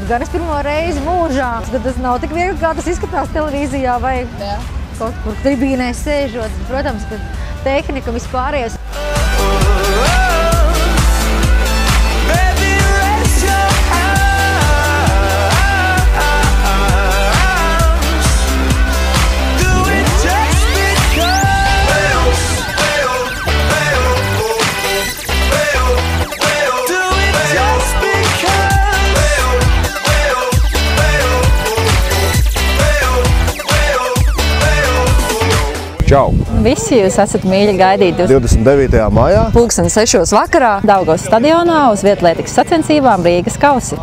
gan es pirmo reizi mūžā. Tas nav tik viegli, kā tas izskatās televīzijā vai kaut kur tribīnē sēžot. Protams, ka tehnika vispārējais. Čau! Visi jūs esat mīļi gaidīti 29. maijā. 6:00 vakarā Daugavas stadionā uz vietlētikas sacensībām Rīgas kausi.